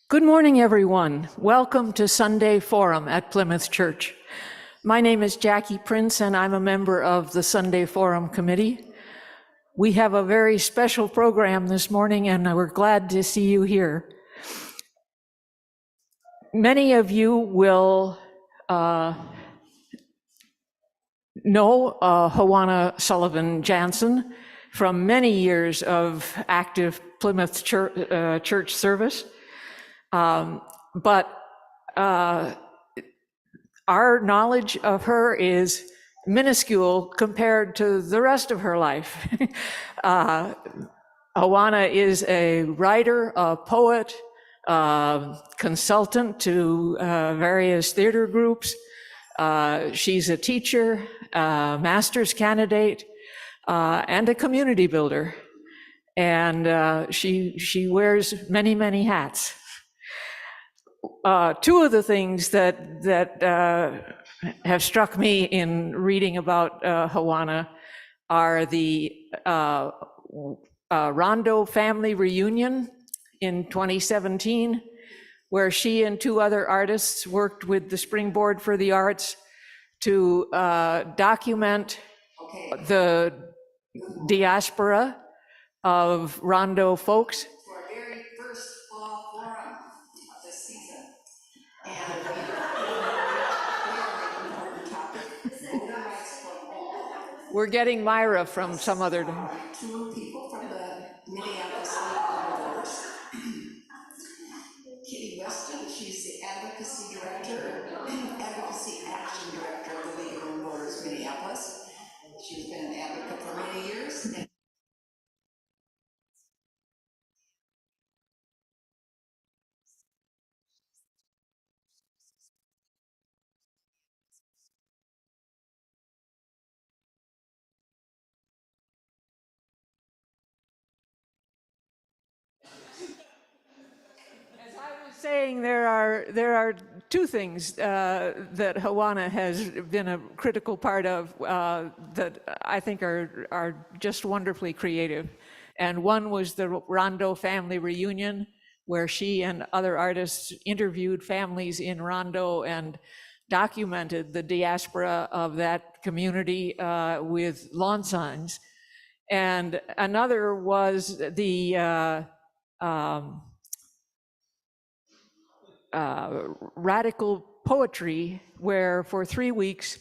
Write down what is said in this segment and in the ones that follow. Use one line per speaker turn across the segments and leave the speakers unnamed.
Good morning, everyone. Welcome to Sunday Forum at Plymouth Church. My name is Jackie Prince, and I'm a member of the Sunday Forum Committee. We have a very special program this morning, and we're glad to see you here. Many of you will know Hawona Sullivan Janzen from many years of active Plymouth church service. But our knowledge of her is minuscule compared to the rest of her life. Hawona is a writer, a poet, consultant to various theater groups. She's a teacher, master's candidate, and a community builder. And she wears many, many hats. Two of the things that have struck me in reading about Hawona are the Rondo family reunion in 2017, where she and two other artists worked with the Springboard for the Arts to document the diaspora of Rondo folks.
For our very first fall forum of this season. And we are an important topic. Voting rights for all.
We're getting Myra from some other.
Two people from the Minneapolis League of Voters. Kitty Weston, she's the Advocacy Action Director of the League of Voters Minneapolis. She's been an advocate for many years.
Saying there are two things that Hawona has been a critical part of that I think are just wonderfully creative. And one was the Rondo family reunion, where she and other artists interviewed families in Rondo and documented the diaspora of that community with lawn signs. And another was the radical poetry, where for 3 weeks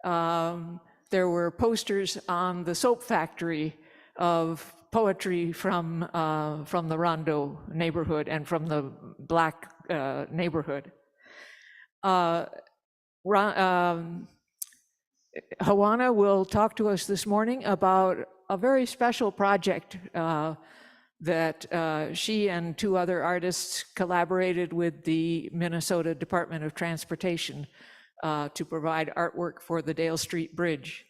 there were posters on the soap factory of poetry from the Rondo neighborhood and from the Black neighborhood. Hawona will talk to us this morning about a very special project that she and two other artists collaborated with the Minnesota Department of Transportation to provide artwork for the Dale Street Bridge.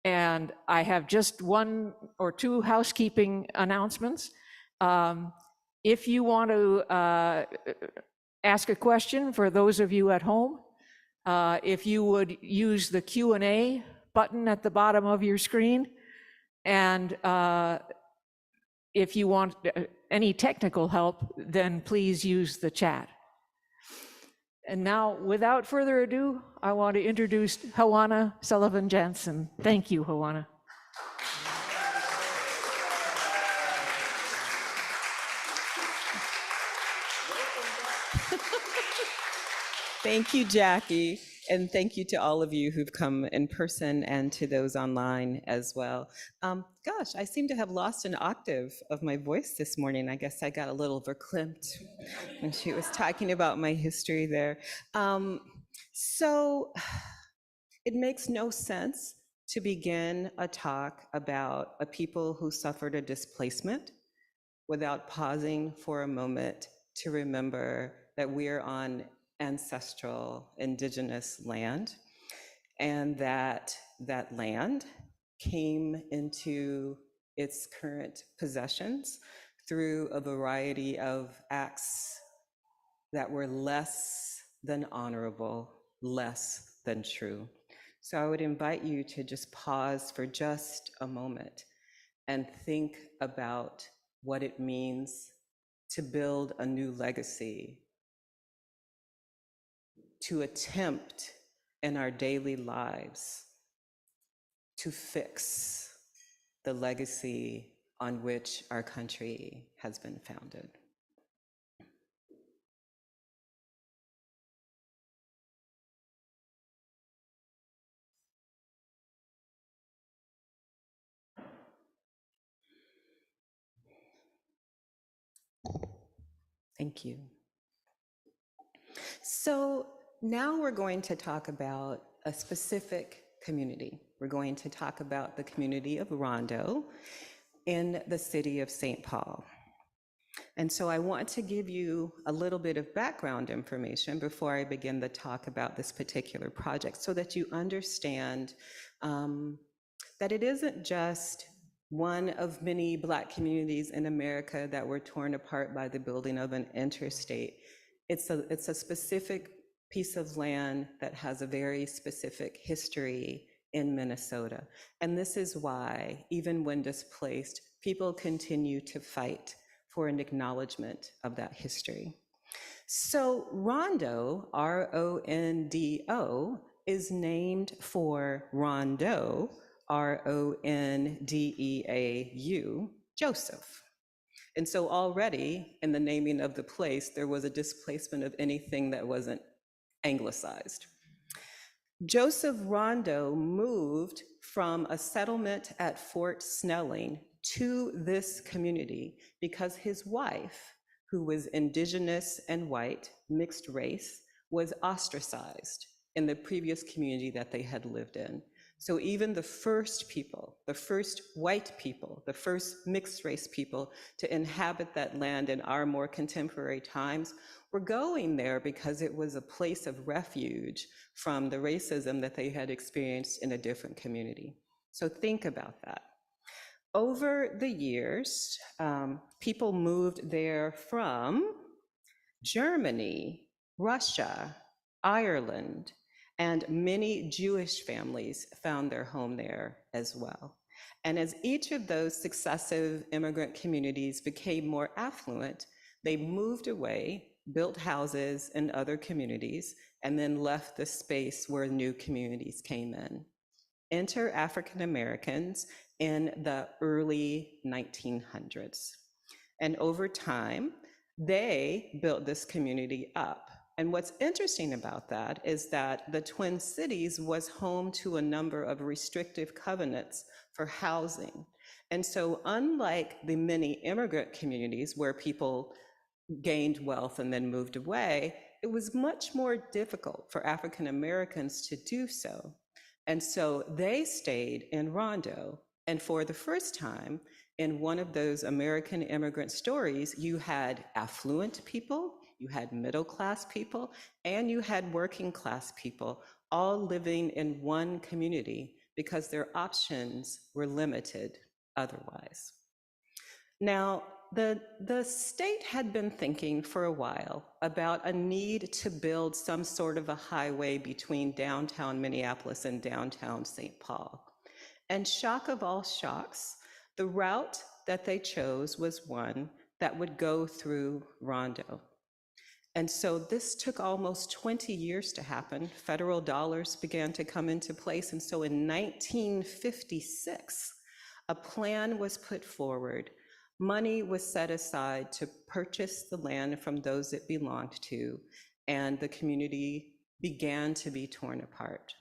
And I have just one or two housekeeping announcements. If you want to ask a question, for those of you at home, if you would use the Q&A button at the bottom of your screen, and if you want any technical help, then please use the chat. And now, without further ado, I want to introduce Hawona Sullivan Janzen. Thank you, Hawona.
Thank you, Jackie. And thank you to all of you who've come in person and to those online as well. Gosh, I seem to have lost an octave of my voice this morning. I guess I got a little verklempt when she was talking about my history there. So it makes no sense to begin a talk about a people who suffered a displacement without pausing for a moment to remember that we're on ancestral indigenous land, and that land came into its current possessions through a variety of acts that were less than honorable, less than true. So I would invite you to just pause for just a moment and think about what it means to build a new legacy, to attempt in our daily lives to fix the legacy on which our country has been founded. Thank you. So now we're going to talk about a specific community. We're going to talk about the community of Rondo in the city of St. Paul. And so I want to give you a little bit of background information before I begin the talk about this particular project, so that you understand that it isn't just one of many Black communities in America that were torn apart by the building of an interstate. It's a specific piece of land that has a very specific history in Minnesota. And this is why, even when displaced, people continue to fight for an acknowledgement of that history. So Rondo, R-O-N-D-O, is named for Rondo, R-O-N-D-E-A-U, Joseph. And so already in the naming of the place, there was a displacement of anything that wasn't anglicized. Joseph Rondo moved from a settlement at Fort Snelling to this community because his wife, who was indigenous and white, mixed race, was ostracized in the previous community that they had lived in. So even the first people, the first white people, the first mixed race people to inhabit that land in our more contemporary times were going there because it was a place of refuge from the racism that they had experienced in a different community. So think about that. Over the years, people moved there from Germany, Russia, Ireland, and many Jewish families found their home there as well. And as each of those successive immigrant communities became more affluent, they moved away, built houses in other communities, and then left the space where new communities came in. Enter African Americans in the early 1900s. And over time, they built this community up. And what's interesting about that is that the Twin Cities was home to a number of restrictive covenants for housing. And so unlike the many immigrant communities where people gained wealth and then moved away, it was much more difficult for African Americans to do so. And so they stayed in Rondo. And for the first time, in one of those American immigrant stories, you had affluent people, you had middle-class people, and you had working-class people all living in one community because their options were limited otherwise. Now, the state had been thinking for a while about a need to build some sort of a highway between downtown Minneapolis and downtown St. Paul. And shock of all shocks, the route that they chose was one that would go through Rondo. And so this took almost 20 years to happen. Federal dollars began to come into place. And so in 1956, a plan was put forward. Money was set aside to purchase the land from those it belonged to, and the community began to be torn apart.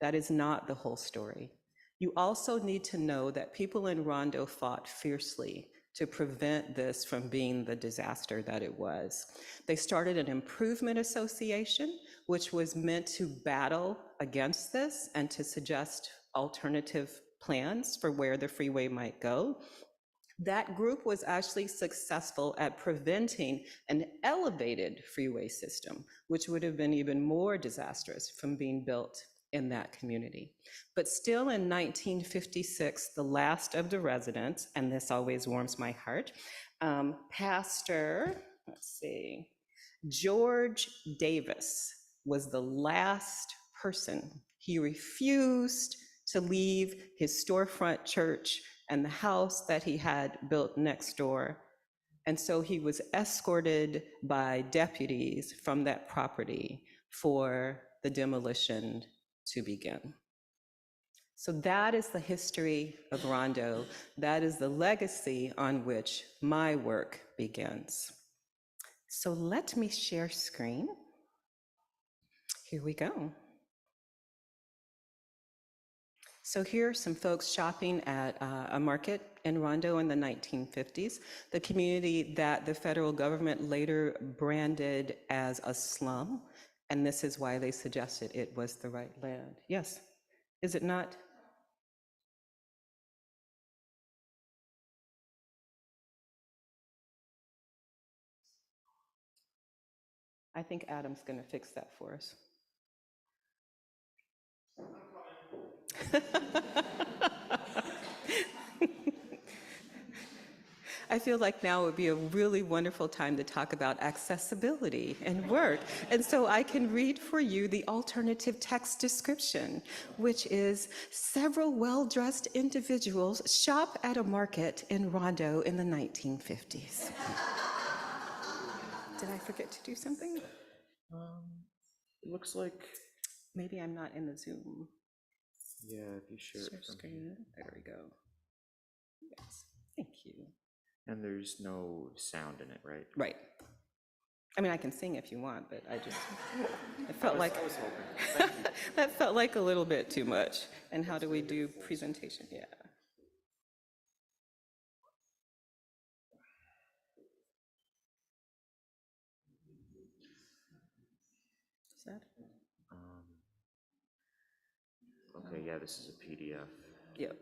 That is not the whole story. You also need to know that people in Rondo fought fiercely to prevent this from being the disaster that it was. They started an improvement association, which was meant to battle against this and to suggest alternative plans for where the freeway might go. That group was actually successful at preventing an elevated freeway system, which would have been even more disastrous, from being built in that community. But still in 1956, the last of the residents, and this always warms my heart, Pastor, George Davis was the last person. He refused to leave his storefront church and the house that he had built next door. And so he was escorted by deputies from that property for the demolition to begin. So that is the history of Rondo. That is the legacy on which my work begins. So let me share screen. Here we go. So here are some folks shopping at a market in Rondo in the 1950s, the community that the federal government later branded as a slum. And this is why they suggested it was the right land. Yes, is it not? I think Adam's going to fix that for us. I feel like now would be a really wonderful time to talk about accessibility and work. And so I can read for you the alternative text description, which is several well-dressed individuals shop at a market in Rondo in the 1950s. Did I forget to do something?
It looks like,
Maybe I'm not in the Zoom.
yeah, if you share it from here.
Screen. There we go. Yes, thank you.
And there's no sound in it, right?
Right. I mean, I can sing if you want, but I just, it felt like,
I was hoping. Thank you.
that felt like a little bit too much. And how do we do presentation? Yeah. Is that?
Okay, yeah, this is a PDF.
Yep.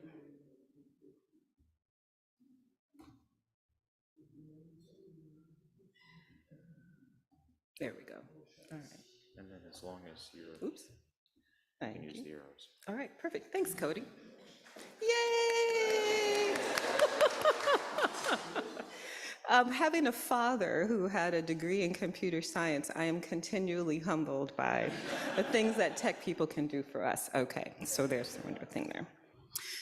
There we go. All right.
And then as long as you
Oops.
can
Thank
use
you.
the arrows.
All right, perfect. Thanks, Cody. Yay! Having a father who had a degree in computer science, I am continually humbled by the things that tech people can do for us. Okay, so there's one thing there.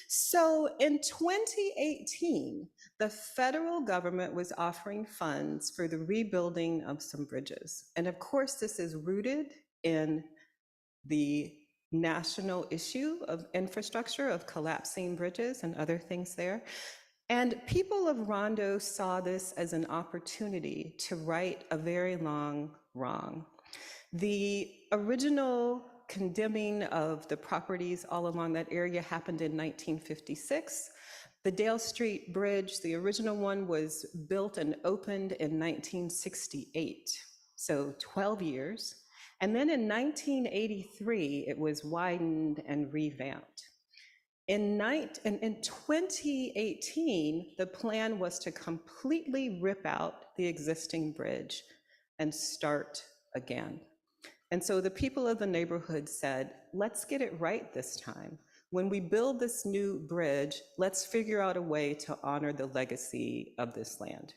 So in 2018, the federal government was offering funds for the rebuilding of some bridges. And of course, this is rooted in the national issue of infrastructure, of collapsing bridges and other things there. And people of Rondo saw this as an opportunity to right a very long wrong. The original condemning of the properties all along that area happened in 1956. The Dale Street Bridge, the original one, was built and opened in 1968, so 12 years. And then in 1983, it was widened and revamped. In 2018, the plan was to completely rip out the existing bridge and start again. And so the people of the neighborhood said, let's get it right this time. When we build this new bridge, let's figure out a way to honor the legacy of this land.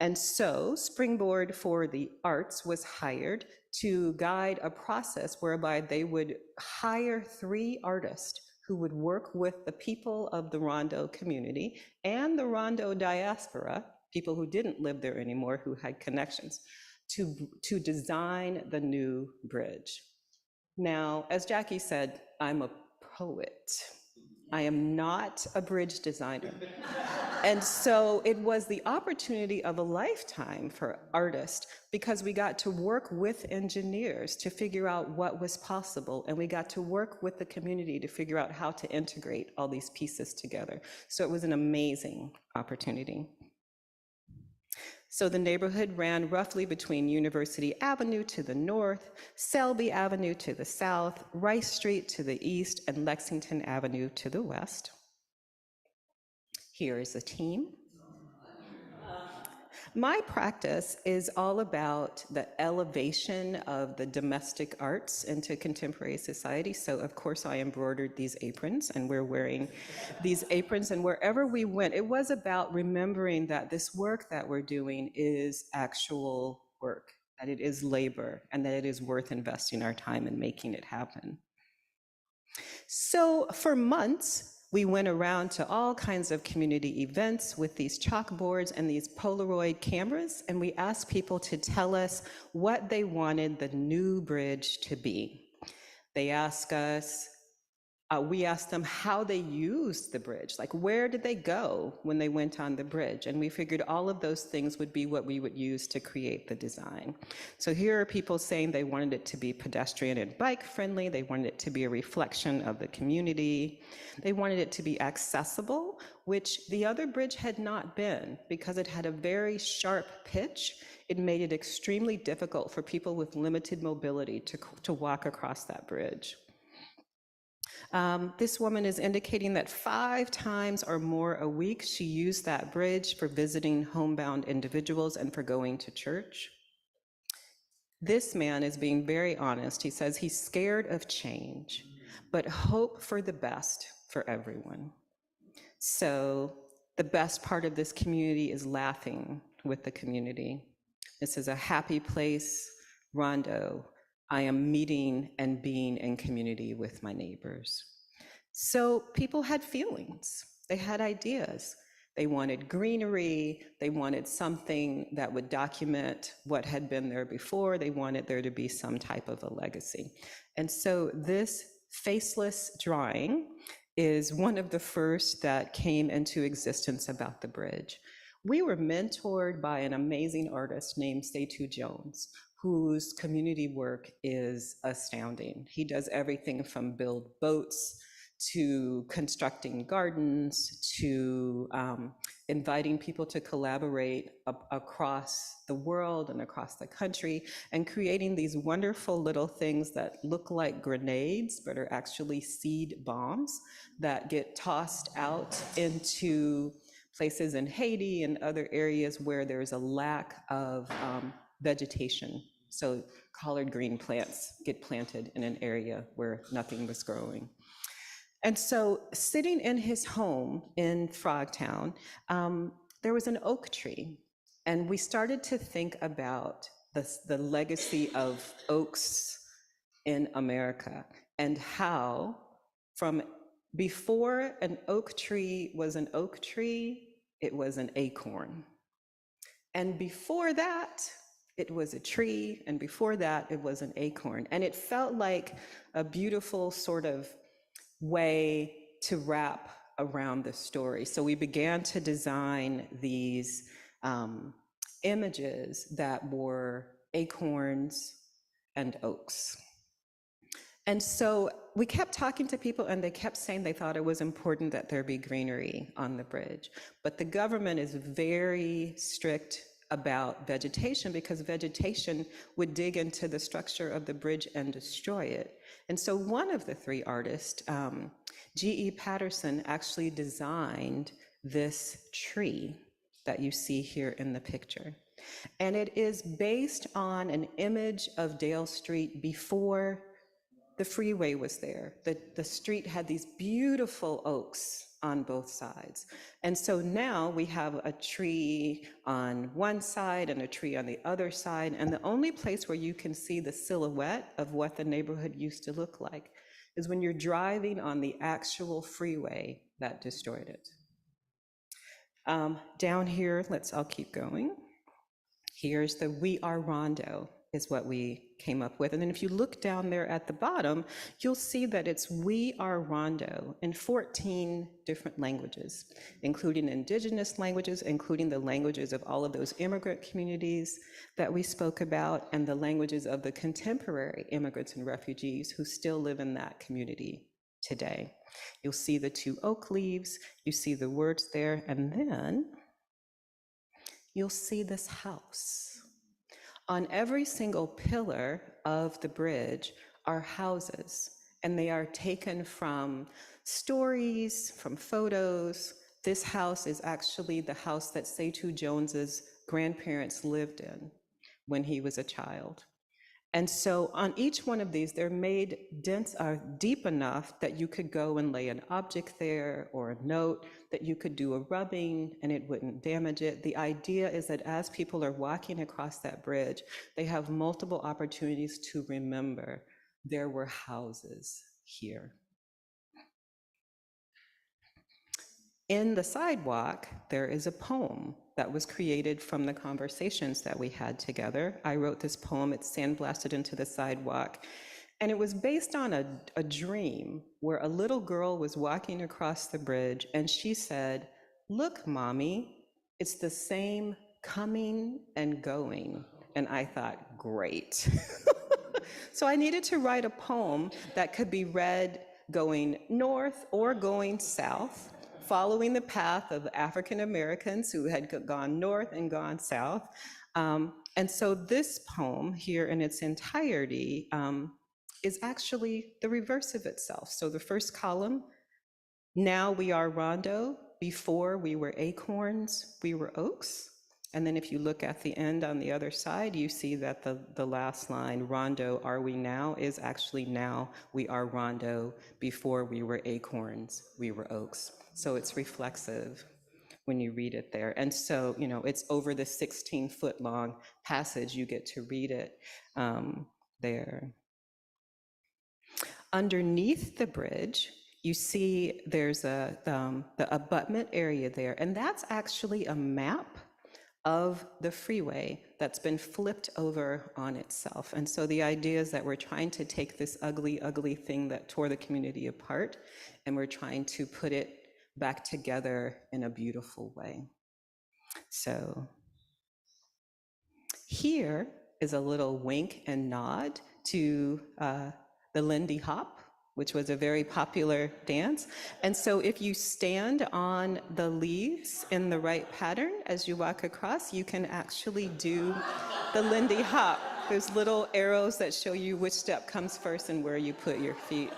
And so Springboard for the Arts was hired to guide a process whereby they would hire 3 artists who would work with the people of the Rondo community and the Rondo diaspora, people who didn't live there anymore, who had connections, to design the new bridge. Now, as Jackie said, I'm a poet. I am not a bridge designer. And so it was the opportunity of a lifetime for artists, because we got to work with engineers to figure out what was possible, and we got to work with the community to figure out how to integrate all these pieces together. So it was an amazing opportunity. So the neighborhood ran roughly between University Avenue to the north, Selby Avenue to the south, Rice Street to the east, and Lexington Avenue to the west. Here is a team. My practice is all about the elevation of the domestic arts into contemporary society. So of course I embroidered these aprons, and we're wearing these aprons, and wherever we went, it was about remembering that this work that we're doing is actual work, that it is labor, and that it is worth investing our time in making it happen. So for months, We went around to all kinds of community events with these chalkboards and these Polaroid cameras, and we asked people to tell us what they wanted the new bridge to be. They asked us, we asked them how they used the bridge, like where did they go when they went on the bridge? And we figured all of those things would be what we would use to create the design. So here are people saying they wanted it to be pedestrian and bike friendly. They wanted it to be a reflection of the community. They wanted it to be accessible, which the other bridge had not been because it had a very sharp pitch. It made it extremely difficult for people with limited mobility to walk across that bridge. This woman is indicating that 5 times or more a week she used that bridge for visiting homebound individuals and for going to church. This man is being very honest. He says he's scared of change, but hope for the best for everyone. So the best part of this community is laughing with the community. This is a happy place, Rondo. I am meeting and being in community with my neighbors. So people had feelings, they had ideas. They wanted greenery, they wanted something that would document what had been there before, they wanted there to be some type of a legacy. And so this faceless drawing is one of the first that came into existence about the bridge. We were mentored by an amazing artist named Setu Jones, whose community work is astounding. He does everything from build boats to constructing gardens to inviting people to collaborate across the world and across the country and creating these wonderful little things that look like grenades but are actually seed bombs that get tossed out into places in Haiti and other areas where there's a lack of vegetation. So collard green plants get planted in an area where nothing was growing. And so sitting in his home in Frogtown, there was an oak tree. And we started to think about the legacy of oaks in America and how from before an oak tree was an oak tree, it was an acorn. And before that, it was a tree, and before that, it was an acorn. And it felt like a beautiful sort of way to wrap around the story. So we began to design these images that were acorns and oaks. And so we kept talking to people and they kept saying they thought it was important that there be greenery on the bridge. But the government is very strict about vegetation because vegetation would dig into the structure of the bridge and destroy it. And so one of the 3 artists, G.E. Patterson, actually designed this tree that you see here in the picture. And it is based on an image of Dale Street before the freeway was there. The street had these beautiful oaks on both sides. And so now we have a tree on one side and a tree on the other side. And the only place where you can see the silhouette of what the neighborhood used to look like is when you're driving on the actual freeway that destroyed it. Down here, I'll keep going. Here's the We Are Rondo is what we came up with. And then if you look down there at the bottom, you'll see that it's We Are Rondo in 14 different languages, including indigenous languages, including the languages of all of those immigrant communities that we spoke about, and the languages of the contemporary immigrants and refugees who still live in that community today. You'll see the 2 oak leaves, you see the words there, and then you'll see this house. On every single pillar of the bridge are houses, and they are taken from stories, from photos. This house is actually the house that Setu Jones's grandparents lived in when he was a child. And so on each one of these, they're made deep enough that you could go and lay an object there or a note, that you could do a rubbing and it wouldn't damage it. The idea is that as people are walking across that bridge, they have multiple opportunities to remember there were houses here. In the sidewalk, there is a poem that was created from the conversations that we had together. I wrote this poem, it's sandblasted into the sidewalk, and it was based on a dream where a little girl was walking across the bridge and she said, "Look, mommy, it's the same coming and going." And I thought, great. So I needed to write a poem that could be read going north or going south, following the path of African Americans who had gone north and gone south. And so this poem here in its entirety is actually the reverse of itself. So the first column, now we are Rondo, before we were acorns, we were oaks. And then if you look at the end on the other side, you see that the last line, Rondo, are we now, is actually now we are Rondo, before we were acorns, we were oaks. So it's reflexive when you read it there. And so, you know, it's over the 16-foot long passage, you get to read it there. Underneath the bridge, you see there's the abutment area there, and that's actually a map of the freeway that's been flipped over on itself. And so the idea is that we're trying to take this ugly, ugly thing that tore the community apart, and we're trying to put it back together in a beautiful way. So here is a little wink and nod to the Lindy Hop, which was a very popular dance. And so if you stand on the leaves in the right pattern as you walk across, you can actually do the Lindy Hop. There's little arrows that show you which step comes first and where you put your feet.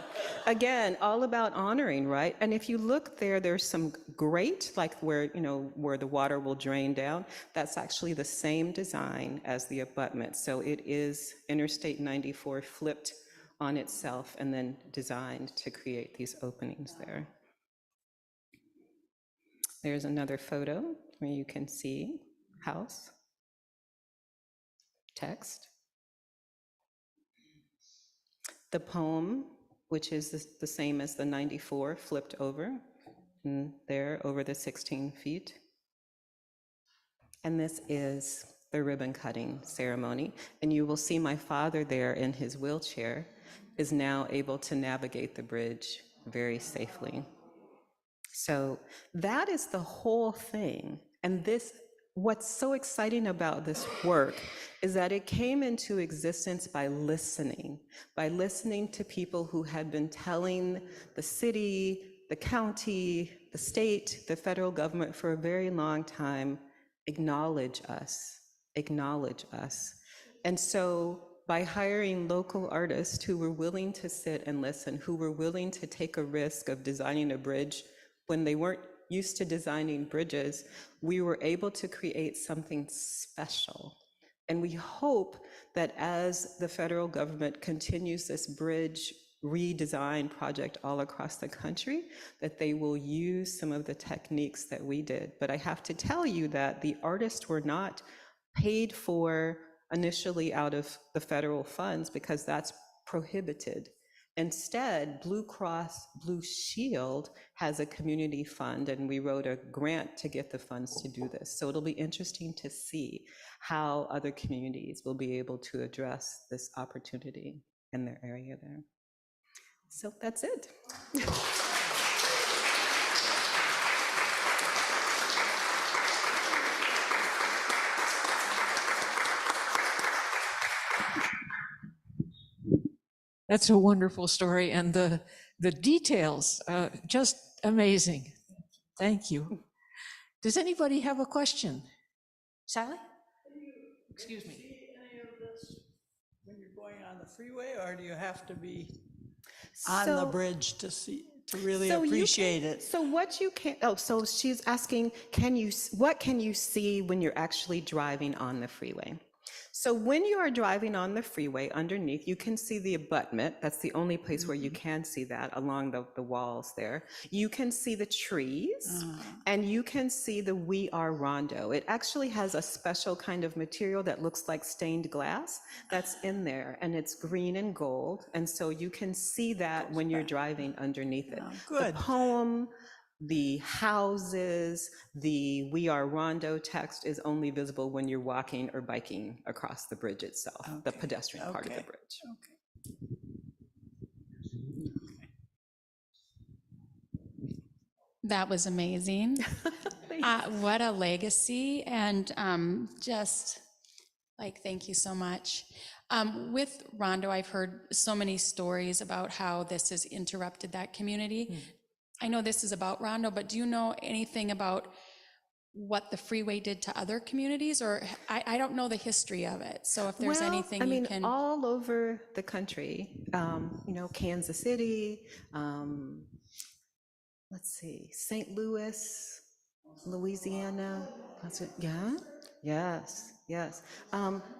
Again, all about honoring, right? And if you look there, there's some grate, like where, you know, where the water will drain down. That's actually the same design as the abutment. So it is Interstate 94 flipped on itself and then designed to create these openings there. There's another photo where you can see house, text. The poem, which is the same as the 94, flipped over, and there over the 16 feet. And this is the ribbon cutting ceremony. And you will see my father there in his wheelchair is now able to navigate the bridge very safely. So that is the whole thing. And this, what's so exciting about this work is that it came into existence by listening to people who had been telling the city, the county, the state, the federal government for a very long time, acknowledge us, acknowledge us. And so by hiring local artists who were willing to sit and listen, who were willing to take a risk of designing a bridge when they weren't used to designing bridges, we were able to create something special. And we hope that as the federal government continues this bridge redesign project all across the country, that they will use some of the techniques that we did. But I have to tell you that the artists were not paid for initially out of the federal funds because that's prohibited. Instead, Blue Cross Blue Shield has a community fund, and we wrote a grant to get the funds to do this. So it'll be interesting to see how other communities will be able to address this opportunity in their area there. So that's it.
That's a wonderful story, and the details, just amazing. Thank you. Does anybody have a question? Sally? Excuse me.
See any of this when you're going on the freeway, or do you have to be on the bridge to see, to really appreciate it?
So what you can, so she's asking, what can you see when you're actually driving on the freeway? So when you are driving on the freeway underneath, you can see the abutment. That's the only place where you can see that, along the walls there. You can see the trees, and you can see the We Are Rondo. It actually has a special kind of material that looks like stained glass that's in there, and it's green and gold. And so you can see that when you're driving underneath it.
Good.
The poem the houses, the "We Are Rondo" text is only visible when you're walking or biking across the bridge itself, the
Okay,
pedestrian part of the
okay,
bridge.
okay.
That was amazing. What a legacy, and just like, thank you so much. With Rondo, I've heard so many stories about how this has interrupted that community. I know this is about Rondo, but do you know anything about what the freeway did to other communities? Or I don't know the history of it, so if there's anything
I
you
mean,
can.
all over the country, you know, Kansas City, let's see, St. Louis, Louisiana. Yeah, yes, yes.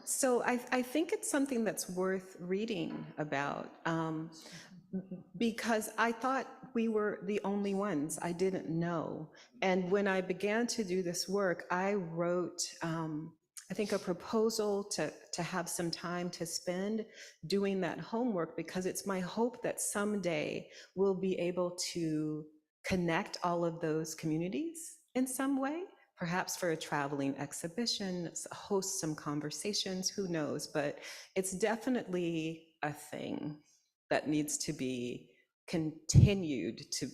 So I think it's something that's worth reading about, because I thought we were the only ones. I didn't know. And when I began to do this work, I wrote, I think, a proposal to have some time to spend doing that homework, because it's my hope that someday we'll be able to connect all of those communities in some way, perhaps for a traveling exhibition, host some conversations, who knows, but it's definitely a thing that needs to be continued to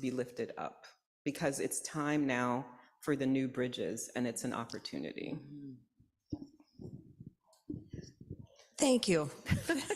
be lifted up, because it's time now for the new bridges, and it's an opportunity.
Thank you.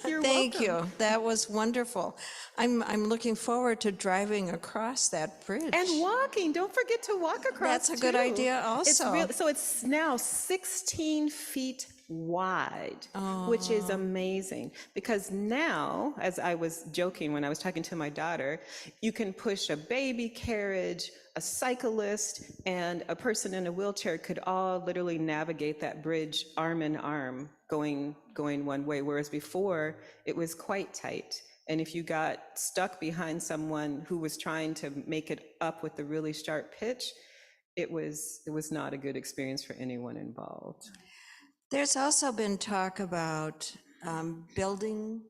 You're
Thank
welcome.
you. That was wonderful. I'm looking forward to driving across that bridge.
And walking, don't forget to walk across.
That's a good
too.
idea
It's
also.
so it's now 16 feet wide, which is amazing, because now, as I was joking when I was talking to my daughter, you can push a baby carriage, a cyclist, and a person in a wheelchair could all literally navigate that bridge arm in arm, going one way, whereas before it was quite tight. And if you got stuck behind someone who was trying to make it up with the really sharp pitch, it was not a good experience for anyone involved.
There's also been talk about building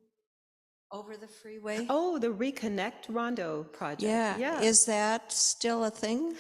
over the freeway.
Oh, the Reconnect Rondo project.
Yeah. Is that still a thing?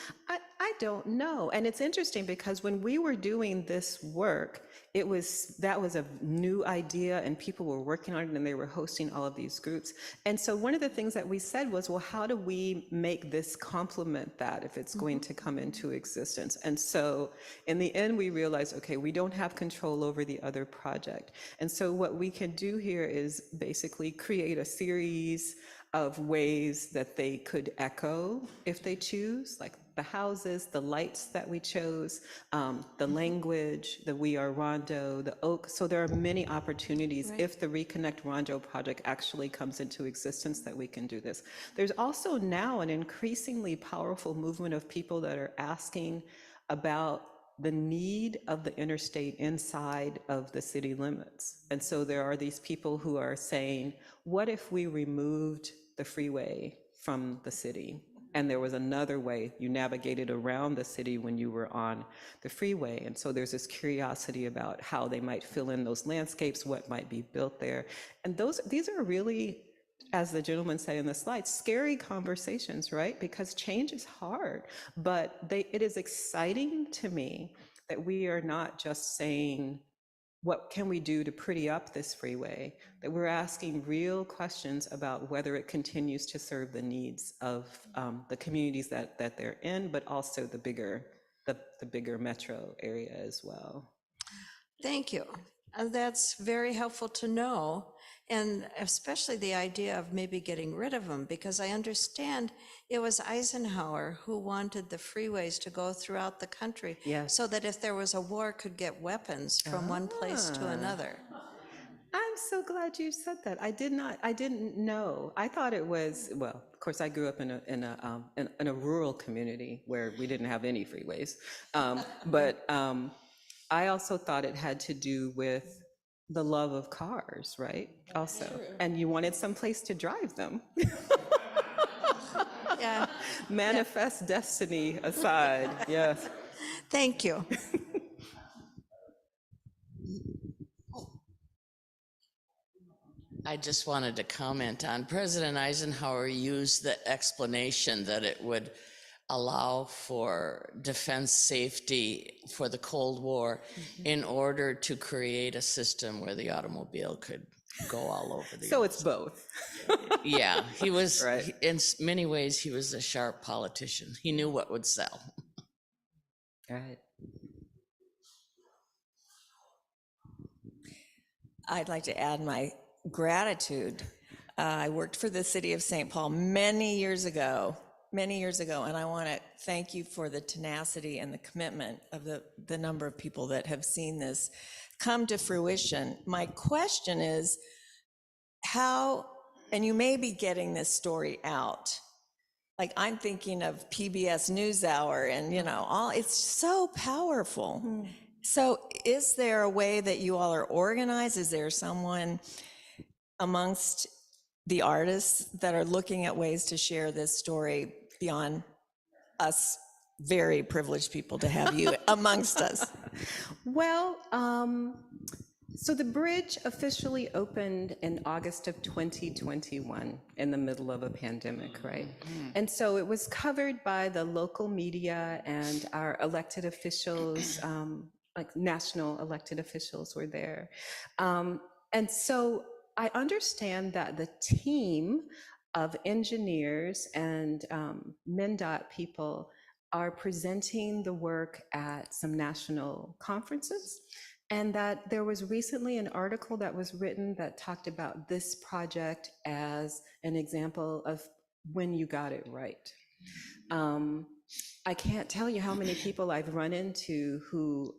I don't know. And it's interesting, because when we were doing this work, that was a new idea, and people were working on it, and they were hosting all of these groups. And so one of the things that we said was, well, how do we make this complement that if it's going to come into existence? And so in the end, we realized, okay, we don't have control over the other project. And so what we can do here is basically create a series of ways that they could echo if they choose, like the houses, the lights that we chose, the language, the "We Are Rondo," the oak. So there are many opportunities if the Reconnect Rondo project actually comes into existence that we can do this. There's also now an increasingly powerful movement of people that are asking about the need of the interstate inside of the city limits. And so there are these people who are saying, what if we removed the freeway from the city, and there was another way you navigated around the city when you were on the freeway? And so there's this curiosity about how they might fill in those landscapes, what might be built there. And these are really, as the gentleman said in the slides, scary conversations, right? Because change is hard, but it is exciting to me that we are not just saying, what can we do to pretty up this freeway? That we're asking real questions about whether it continues to serve the needs of the communities that they're in, but also the bigger metro area as well.
Thank you. That's very helpful to know, and especially the idea of maybe getting rid of them, because I understand it was Eisenhower who wanted the freeways to go throughout the country, so that if there was a war, could get weapons from one place to another.
I'm so glad you said that. I didn't know. I thought it was, well, of course I grew up in a rural community where we didn't have any freeways. But I also thought it had to do with the love of cars, right? Also, and you wanted some place to drive them.
Yeah.
Manifest destiny aside, yes.
Thank you.
I just wanted to comment on President Eisenhower used the explanation that it would allow for defense safety for the Cold War in order to create a system where the automobile could go all over the
So
earth.
it's both.
Yeah, he was,
Right.
in many ways, he was a sharp politician. He knew what would sell.
Right.
I'd like to add my gratitude. I worked for the city of St. Paul many years ago, and I want to thank you for the tenacity and the commitment of the number of people that have seen this come to fruition. My question is how, and you may be getting this story out, like I'm thinking of PBS NewsHour and, all, it's so powerful. So is there a way that you all are organized? Is there someone amongst the artists that are looking at ways to share this story beyond us very privileged people to have you amongst us?
Well, so the bridge officially opened in August of 2021 in the middle of a pandemic, right? And so it was covered by the local media and our elected officials, like national elected officials were there. And so I understand that the team of engineers and MnDOT people are presenting the work at some national conferences, and that there was recently an article that was written that talked about this project as an example of when you got it right. I can't tell you how many people I've run into who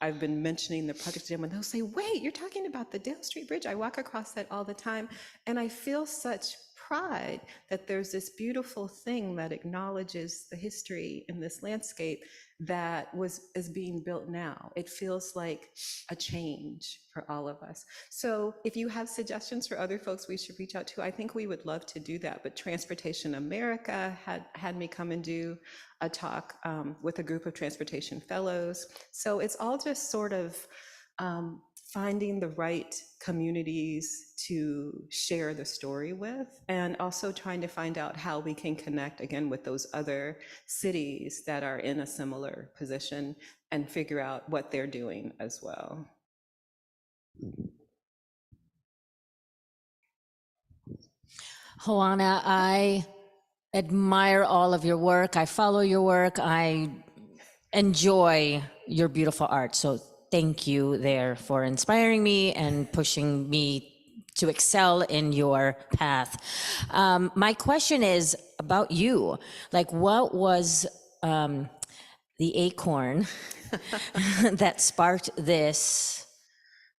I've been mentioning the project to them, and they'll say, wait, you're talking about the Dale Street Bridge? I walk across that all the time, and I feel such pride that there's this beautiful thing that acknowledges the history in this landscape that is being built now. It feels like a change for all of us. So if you have suggestions for other folks we should reach out to, I think we would love to do that. But Transportation America had me come and do a talk with a group of transportation fellows. So it's all just sort of finding the right communities to share the story with, and also trying to find out how we can connect again with those other cities that are in a similar position and figure out what they're doing as well.
Hawona, I admire all of your work. I follow your work. I enjoy your beautiful art. So thank you there for inspiring me and pushing me to excel in your path. My question is about you. Like, what was the acorn that sparked this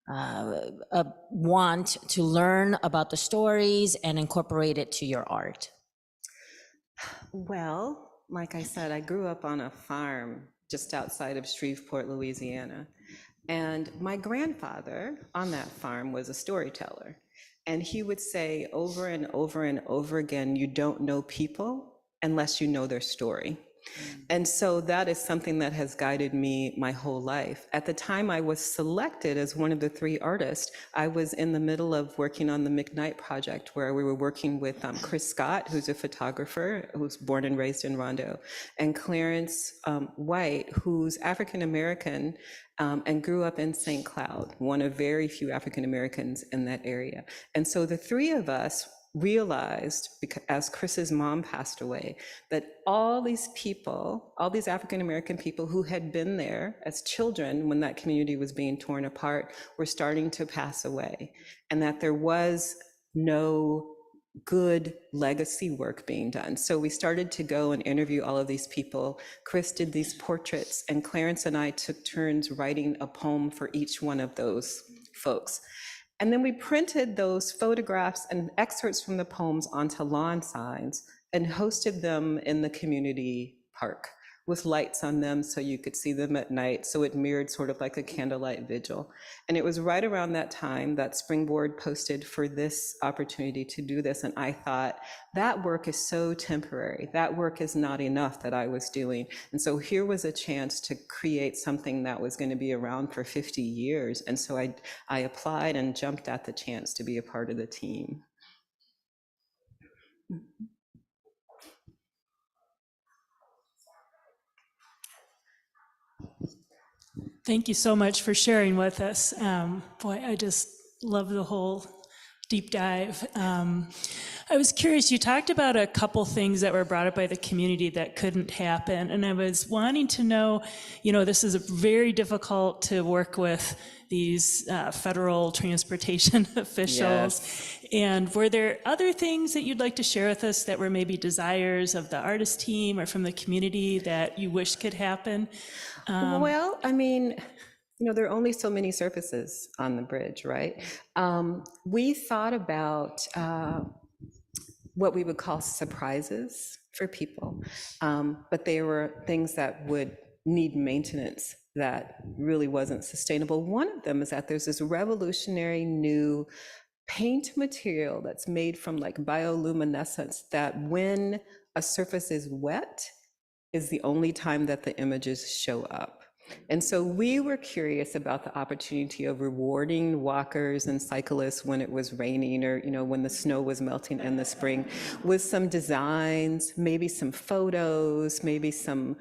want to learn about the stories and incorporate it to your art?
Well, like I said, I grew up on a farm just outside of Shreveport, Louisiana. And my grandfather on that farm was a storyteller. And he would say over and over and over again, you don't know people unless you know their story. And so that is something that has guided me my whole life. At the time I was selected as one of the 3 artists, I was in the middle of working on the McKnight project, where we were working with Chris Scott, who's a photographer, who's born and raised in Rondo, and Clarence White, who's African-American and grew up in St. Cloud, one of very few African-Americans in that area. And so the 3 of us realized, because as Chris's mom passed away, that all these people, all these African-American people who had been there as children when that community was being torn apart, were starting to pass away, and that there was no good legacy work being done. So we started to go and interview all of these people. Chris did these portraits, and Clarence and I took turns writing a poem for each one of those folks. And then we printed those photographs and excerpts from the poems onto lawn signs and hosted them in the community park, with lights on them so you could see them at night. So it mirrored sort of like a candlelight vigil. And it was right around that time that Springboard posted for this opportunity to do this. And I thought, that work is so temporary. That work is not enough that I was doing. And so here was a chance to create something that was going to be around for 50 years. And so I applied and jumped at the chance to be a part of the team.
Thank you so much for sharing with us. Boy, I just love the whole deep dive. I was curious, you talked about a couple things that were brought up by the community that couldn't happen, and I was wanting to know, this is very difficult to work with these federal transportation officials.
Yes.
And were there other things that you'd like to share with us that were maybe desires of the artist team or from the community that you wish could happen?
Well, I mean, there are only so many surfaces on the bridge, right? We thought about what we would call surprises for people, but they were things that would need maintenance that really wasn't sustainable. One of them is that there's this revolutionary new paint material that's made from like bioluminescence that when a surface is wet is the only time that the images show up. And so we were curious about the opportunity of rewarding walkers and cyclists when it was raining or, when the snow was melting in the spring with some designs, maybe some photos, maybe some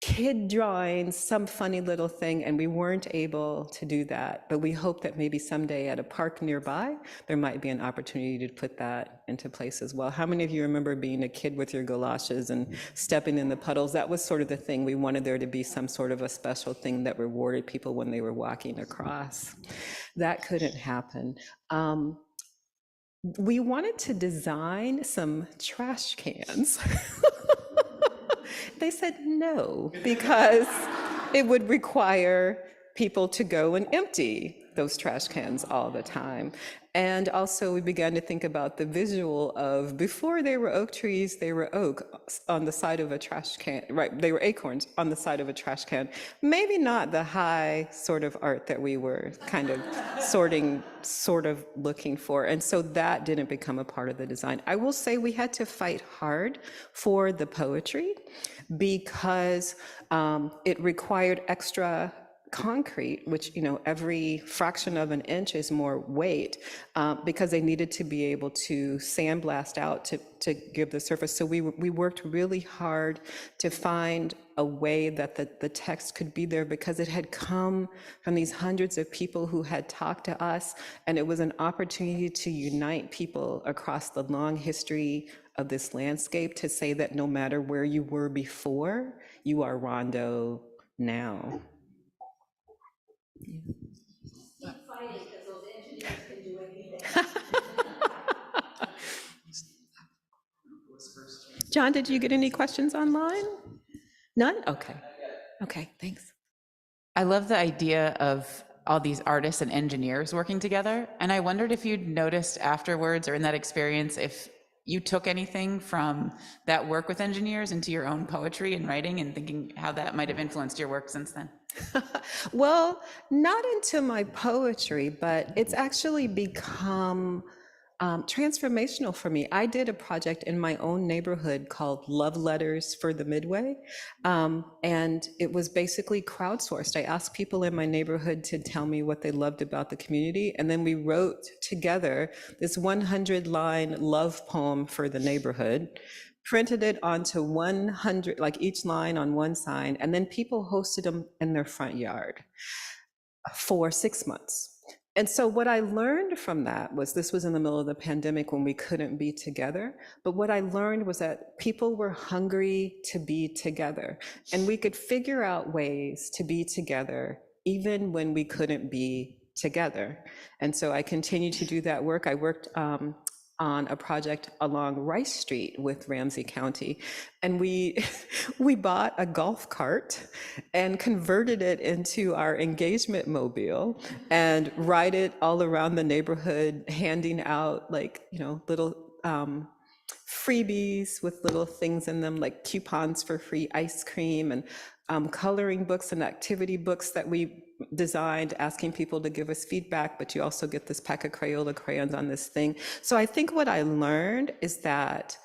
kid drawings, some funny little thing, and we weren't able to do that. But we hope that maybe someday at a park nearby, there might be an opportunity to put that into place as well. How many of you remember being a kid with your galoshes and stepping in the puddles? That was sort of the thing. We wanted there to be some sort of a special thing that rewarded people when they were walking across. That couldn't happen. We wanted to design some trash cans. They said no, because it would require people to go and empty those trash cans all the time. And also we began to think about the visual of before they were oak trees, they were oak on the side of a trash can, right? They were acorns on the side of a trash can. Maybe not the high sort of art that we were kind of sort of looking for. And so that didn't become a part of the design. I will say we had to fight hard for the poetry because it required extra concrete, which, every fraction of an inch is more weight, because they needed to be able to sandblast out to give the surface. So we worked really hard to find a way that the text could be there because it had come from these hundreds of people who had talked to us, and it was an opportunity to unite people across the long history of this landscape to say that no matter where you were before, you are Rondo now. John, did you get any questions online? None? Okay, thanks.
I love the idea of all these artists and engineers working together. And I wondered if you'd noticed afterwards or in that experience, if you took anything from that work with engineers into your own poetry and writing and thinking how that might have influenced your work since then.
Well, not into my poetry, but it's actually become transformational for me. I did a project in my own neighborhood called Love Letters for the Midway, and it was basically crowdsourced. I asked people in my neighborhood to tell me what they loved about the community, and then we wrote together this 100-line love poem for the neighborhood, printed it onto 100, like each line on one sign, and then people hosted them in their front yard for 6 months. And so what I learned from that was, this was in the middle of the pandemic when we couldn't be together, but what I learned was that people were hungry to be together, and we could figure out ways to be together even when we couldn't be together. And so I continued to do that work. I worked on a project along Rice Street with Ramsey County. And we bought a golf cart and converted it into our engagement mobile and ride it all around the neighborhood, handing out little freebies with little things in them, like coupons for free ice cream, and coloring books and activity books that we designed, asking people to give us feedback, but you also get this pack of Crayola crayons on this thing. So I think what I learned is that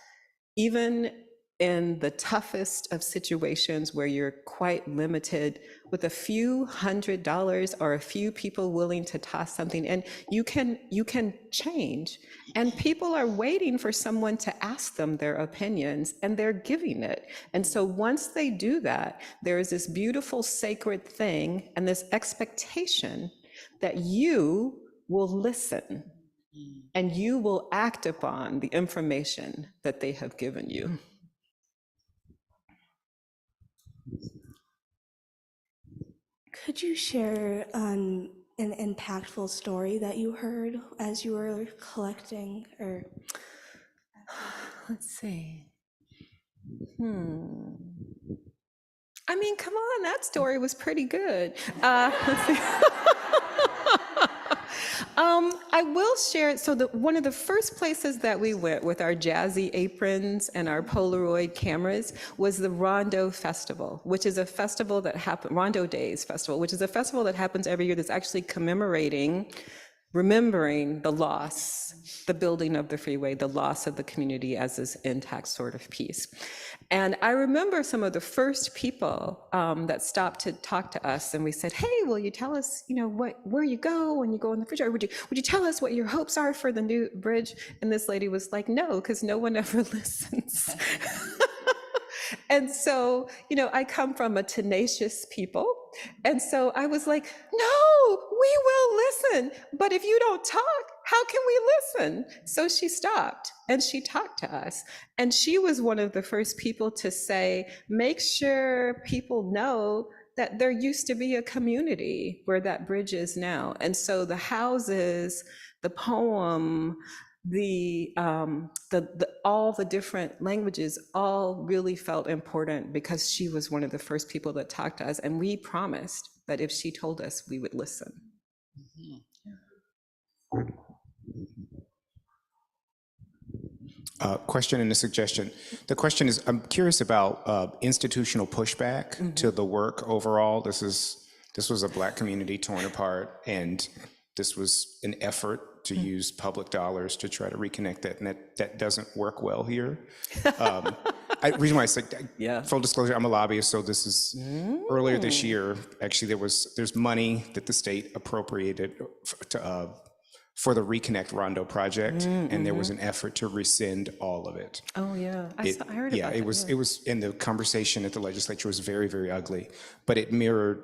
even in the toughest of situations where you're quite limited, with a few $100s or a few people willing to toss something in, you can change. And people are waiting for someone to ask them their opinions, and they're giving it. And so once they do that, there is this beautiful sacred thing and this expectation that you will listen and you will act upon the information that they have given you.
Could you share an impactful story that you heard as you were collecting? Or
let's see. I mean, come on, that story was pretty good. Let's see. I will share, so one of the first places that we went with our jazzy aprons and our Polaroid cameras was the Rondo Festival, which is a festival that happened, Rondo Days Festival, which is a festival that happens every year that's actually remembering the loss, the building of the freeway, the loss of the community as this intact sort of piece. And I remember some of the first people that stopped to talk to us, and we said, hey, will you tell us, where you go when you go in the refrigerator? Would you tell us what your hopes are for the new bridge? And this lady was like, no, because no one ever listens. And so, I come from a tenacious people. And so I was like, no, we will listen. But if you don't talk, how can we listen? So she stopped and she talked to us. And she was one of the first people to say, make sure people know that there used to be a community where that bridge is now. And so the houses, the poem, all the different languages all really felt important because she was one of the first people that talked to us, and we promised that if she told us, we would listen.
Question and a suggestion. The question is, I'm curious about institutional pushback to the work overall. This was a Black community torn apart, and this was an effort to use public dollars to try to reconnect that, and that doesn't work well here. Reason why I said, full disclosure, I'm a lobbyist, so this is earlier this year. Actually, there's money that the state appropriated for the Reconnect Rondo project, and there was an effort to rescind all of it.
Oh yeah, I heard about that.
It was, and the conversation at the legislature was very, very ugly, but it mirrored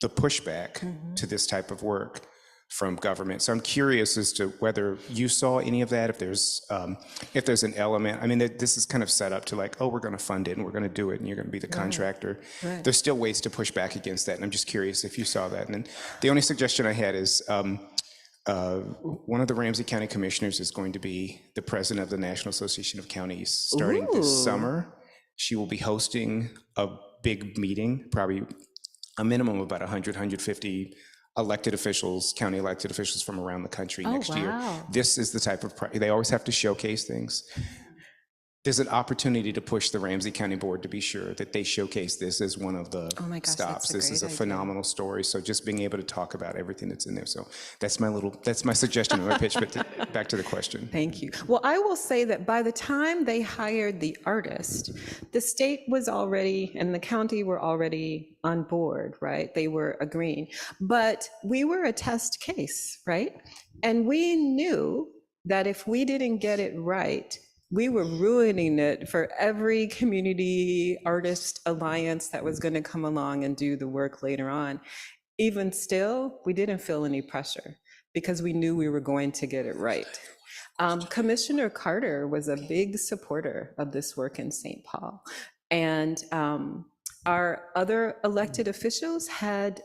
the pushback to this type of work from government. So I'm curious as to whether you saw any of that, if there's an element. I mean, this is kind of set up to like, oh, we're going to fund it and we're going to do it and you're going to be the contractor. Right. There's still ways to push back against that, and I'm just curious if you saw that. And then the only suggestion I had is one of the Ramsey County commissioners is going to be the president of the National Association of Counties starting this summer. She will be hosting a big meeting, probably a minimum of about 100, 150 elected officials, county elected officials from around the country next year. This is the type of, they always have to showcase things. There's an opportunity to push the Ramsey County Board to be sure that they showcase this as one of the stops. This is a phenomenal story. So just being able to talk about everything that's in there. So that's my suggestion and my pitch, but back to the question.
Thank you. Well, I will say that by the time they hired the artist, the state was already, and the county were already on board, right? They were agreeing, but we were a test case, right? And we knew that if we didn't get it right, we were ruining it for every community artist alliance that was going to come along and do the work later on. Even still, we didn't feel any pressure because we knew we were going to get it right. Commissioner Carter was a big supporter of this work in St. Paul. And our other elected officials had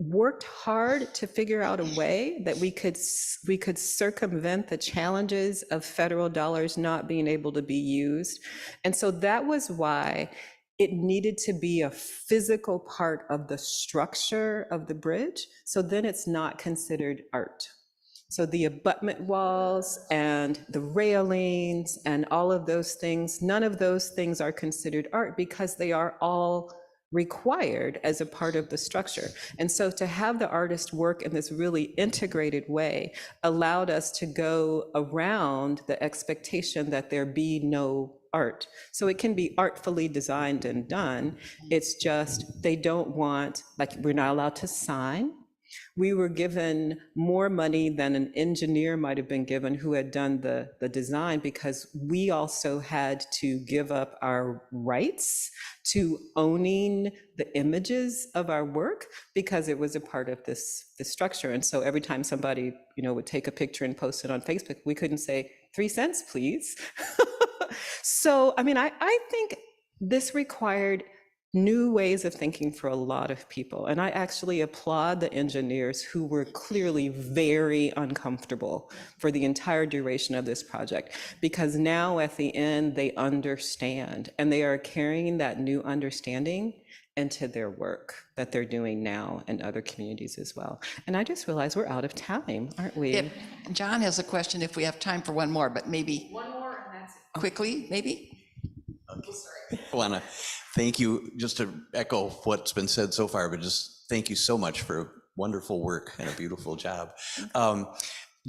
worked hard to figure out a way that we could circumvent the challenges of federal dollars not being able to be used. And so that was why it needed to be a physical part of the structure of the bridge. So then it's not considered art. So the abutment walls and the railings and all of those things, none of those things are considered art because they are all required as a part of the structure. And so to have the artist work in this really integrated way allowed us to go around the expectation that there be no art. So it can be artfully designed and done. It's just they don't want, like, we're not allowed to sign. We were given more money than an engineer might have been given who had done the design, because we also had to give up our rights to owning the images of our work because it was a part of this structure. And so every time somebody, would take a picture and post it on Facebook, we couldn't say 3 cents, please. So, I think this required new ways of thinking for a lot of people. And I actually applaud the engineers who were clearly very uncomfortable for the entire duration of this project, because now at the end, they understand, and they are carrying that new understanding into their work that they're doing now in other communities as well. And I just realized we're out of time, aren't we?
John has a question if we have time for one more, but maybe. One more and that's it. Quickly, maybe?
Okay. I want to thank you, just to echo what's been said so far, but just thank you so much for wonderful work and a beautiful job.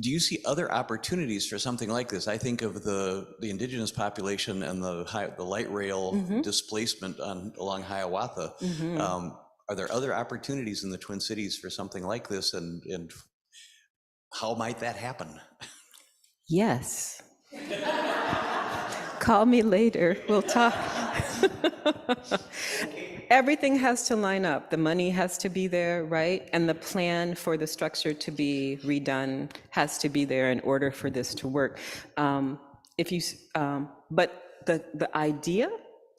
Do you see other opportunities for something like this? I think of the indigenous population and the light rail displacement along Hiawatha. Are there other opportunities in the Twin Cities for something like this, and how might that happen?
Yes. Call me later, we'll talk. Everything has to line up. The money has to be there, right? And the plan for the structure to be redone has to be there in order for this to work. But the idea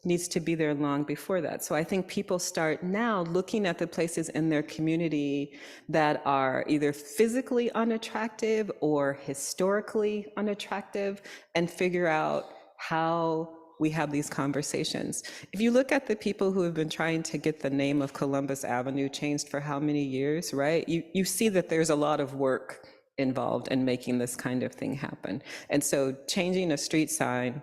needs to be there long before that. So I think people start now looking at the places in their community that are either physically unattractive or historically unattractive and figure out how we have these conversations. If you look at the people who have been trying to get the name of Columbus Avenue changed for how many years, right? You see that there's a lot of work involved in making this kind of thing happen. And so changing a street sign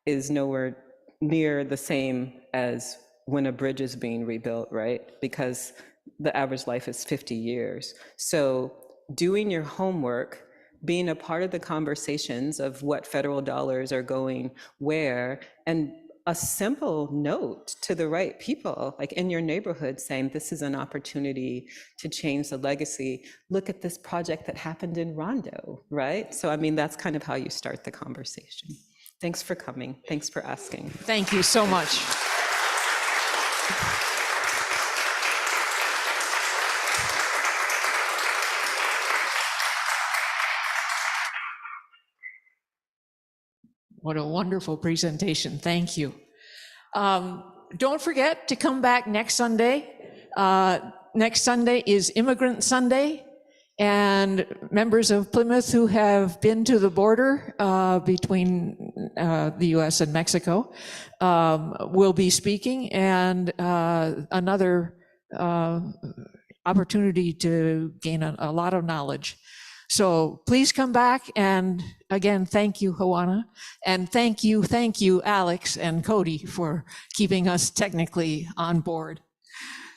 is nowhere near the same as when a bridge is being rebuilt, right? Because the average life is 50 years. So doing your homework, being a part of the conversations of what federal dollars are going where, and a simple note to the right people, like in your neighborhood, saying this is an opportunity to change the legacy. Look at this project that happened in Rondo, right? So, that's kind of how you start the conversation. Thanks for coming. Thanks for asking.
Thank you so much. What a wonderful presentation. Thank you. Don't forget to come back next Sunday. Next Sunday is Immigrant Sunday, and members of Plymouth who have been to the border between the US and Mexico will be speaking, and another opportunity to gain a lot of knowledge. So please come back, and again, thank you, Hawona, and thank you, Alex and Cody, for keeping us technically on board.